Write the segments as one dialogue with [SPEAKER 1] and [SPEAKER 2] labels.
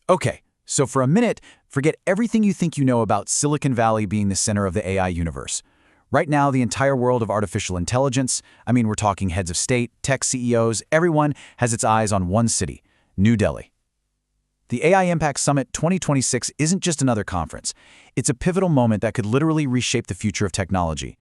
[SPEAKER 1] Okay, so for a minute, forget everything you think you know about Silicon Valley being the center of the AI universe. Right now, the entire world of artificial intelligence, we're talking heads of state, tech CEOs, everyone has its eyes on one city, New Delhi. The AI Impact Summit 2026 isn't just another conference. It's a pivotal moment that could literally reshape the future of technology.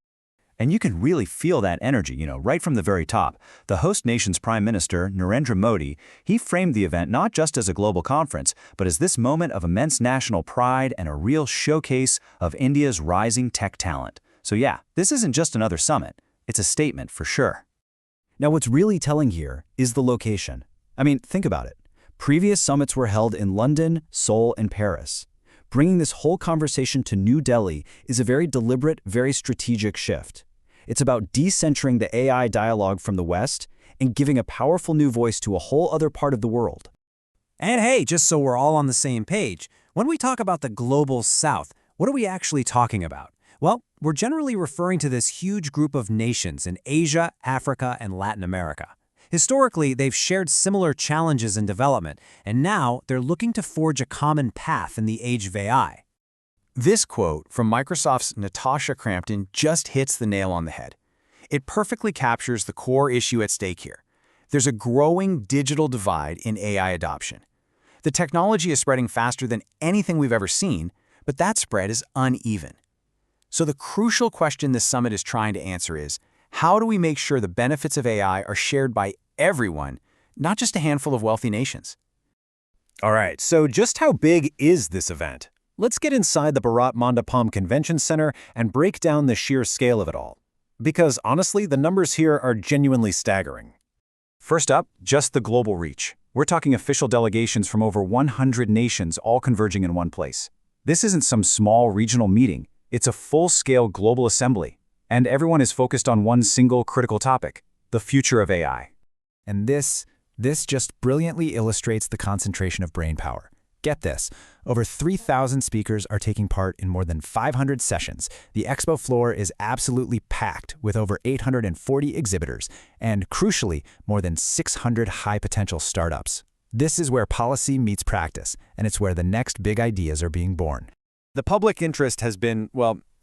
[SPEAKER 2] And you can really feel that energy, right from the very top. The host nation's Prime Minister, Narendra Modi, he framed the event not just as a global conference, but as this moment of immense national pride and a real showcase of India's rising tech talent. So yeah, this isn't just another summit. It's a statement for sure. Now what's really telling here is the location. Think about it. Previous summits were held in London, Seoul, and Paris. Bringing this whole conversation to New Delhi is a very deliberate, very strategic shift. It's about decentering the AI dialogue from the West and giving a powerful new voice to a whole other part of the world.
[SPEAKER 3] And hey, just so we're all on the same page, when we talk about the global South, what are we actually talking about? Well, we're generally referring to this huge group of nations in Asia, Africa, and Latin America. Historically, they've shared similar challenges in development, and now they're looking to forge a common path in the age of AI.
[SPEAKER 1] This quote from Microsoft's Natasha Crampton just hits the nail on the head. It perfectly captures the core issue at stake here. There's a growing digital divide in AI adoption. The technology is spreading faster than anything we've ever seen, but that spread is uneven. So the crucial question this summit is trying to answer is, how do we make sure the benefits of AI are shared by everyone, not just a handful of wealthy nations?
[SPEAKER 4] All right, so just how big is this event? Let's get inside the Bharat Mandapam Convention Center and break down the sheer scale of it all. Because honestly, the numbers here are genuinely staggering. First up, just the global reach. We're talking official delegations from over 100 nations all converging in one place. This isn't some small regional meeting. It's a full-scale global assembly. And everyone is focused on one single critical topic, the future of AI.
[SPEAKER 5] And this just brilliantly illustrates the concentration of brainpower. Get this, over 3,000 speakers are taking part in more than 500 sessions. The expo floor is absolutely packed with over 840 exhibitors, and crucially, more than 600 high-potential startups. This is where policy meets practice, and it's where the next big ideas are being born.
[SPEAKER 4] The public interest has been,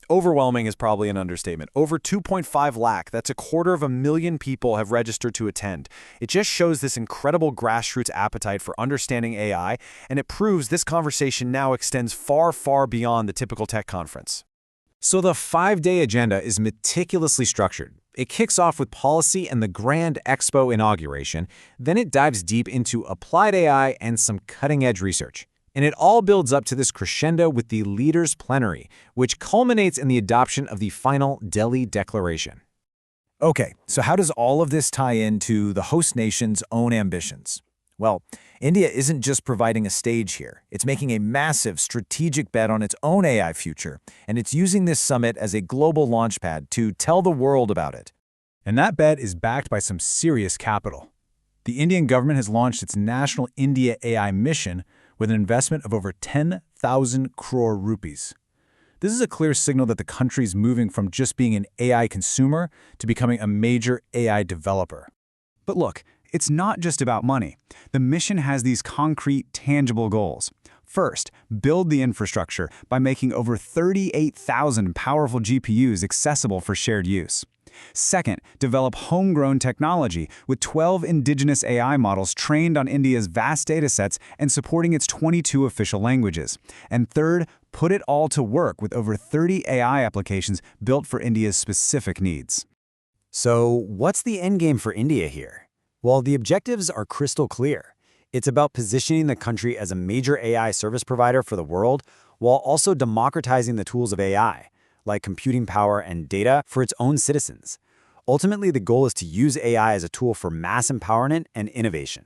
[SPEAKER 4] overwhelming is probably an understatement. Over 2.5 lakh, that's 250,000 people have registered to attend. It just shows this incredible grassroots appetite for understanding AI, and it proves this conversation now extends far, far beyond the typical tech conference. So the 5-day agenda is meticulously structured. It kicks off with policy and the Grand Expo inauguration, then it dives deep into applied AI and some cutting-edge research. And it all builds up to this crescendo with the Leaders' Plenary, which culminates in the adoption of the final Delhi Declaration.
[SPEAKER 5] Okay, so how does all of this tie into the host nation's own ambitions? Well, India isn't just providing a stage here. It's making a massive strategic bet on its own AI future, and it's using this summit as a global launchpad to tell the world about it.
[SPEAKER 6] And that bet is backed by some serious capital. The Indian government has launched its National India AI Mission with an investment of over 10,000 crore rupees. This is a clear signal that the country is moving from just being an AI consumer to becoming a major AI developer.
[SPEAKER 7] But look, it's not just about money. The mission has these concrete, tangible goals. First, build the infrastructure by making over 38,000 powerful GPUs accessible for shared use. Second, develop homegrown technology with 12 indigenous AI models trained on India's vast datasets and supporting its 22 official languages. And third, put it all to work with over 30 AI applications built for India's specific needs.
[SPEAKER 3] So what's the endgame for India here? Well, the objectives are crystal clear. It's about positioning the country as a major AI service provider for the world while also democratizing the tools of AI, like computing power and data, for its own citizens. Ultimately, the goal is to use AI as a tool for mass empowerment and innovation.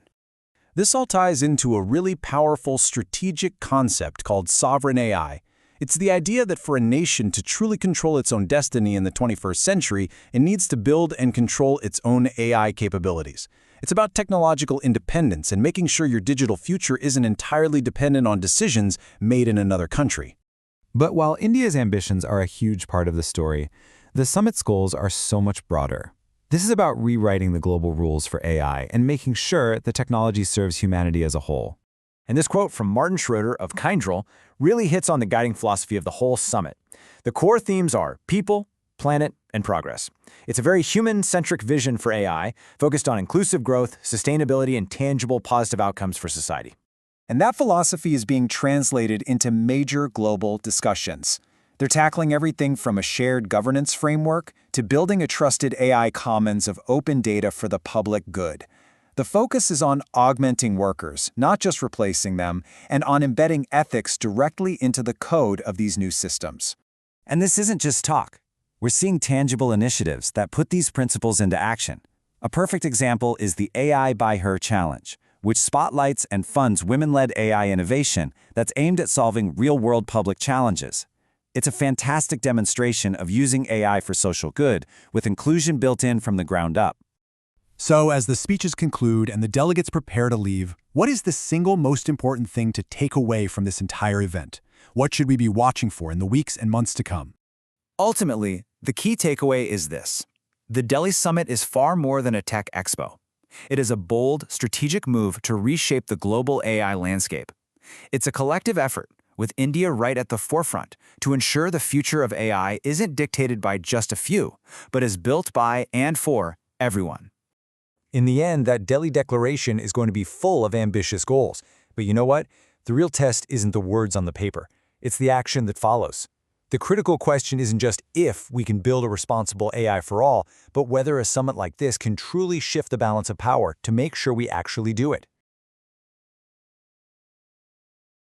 [SPEAKER 6] This all ties into a really powerful strategic concept called sovereign AI. It's the idea that for a nation to truly control its own destiny in the 21st century, it needs to build and control its own AI capabilities. It's about technological independence and making sure your digital future isn't entirely dependent on decisions made in another country.
[SPEAKER 5] But while India's ambitions are a huge part of the story, the summit's goals are so much broader. This is about rewriting the global rules for AI and making sure the technology serves humanity as a whole. And this quote from Martin Schroeder of Kyndryl really hits on the guiding philosophy of the whole summit. The core themes are people, planet, and progress. It's a very human-centric vision for AI, focused on inclusive growth, sustainability, and tangible positive outcomes for society.
[SPEAKER 6] And that philosophy is being translated into major global discussions. They're tackling everything from a shared governance framework to building a trusted AI commons of open data for the public good. The focus is on augmenting workers, not just replacing them, and on embedding ethics directly into the code of these new systems.
[SPEAKER 3] And this isn't just talk. We're seeing tangible initiatives that put these principles into action. A perfect example is the AI by Her Challenge, which spotlights and funds women-led AI innovation that's aimed at solving real-world public challenges. It's a fantastic demonstration of using AI for social good, with inclusion built in from the ground up.
[SPEAKER 8] So, as the speeches conclude and the delegates prepare to leave, what is the single most important thing to take away from this entire event? What should we be watching for in the weeks and months to come?
[SPEAKER 5] Ultimately, the key takeaway is this. The Delhi Summit is far more than a tech expo. It is a bold, strategic move to reshape the global AI landscape. It's a collective effort, with India right at the forefront, to ensure the future of AI isn't dictated by just a few, but is built by and for everyone.
[SPEAKER 9] In the end, that Delhi Declaration is going to be full of ambitious goals. But you know what? The real test isn't the words on the paper. It's the action that follows. The critical question isn't just if we can build a responsible AI for all, but whether a summit like this can truly shift the balance of power to make sure we actually do it.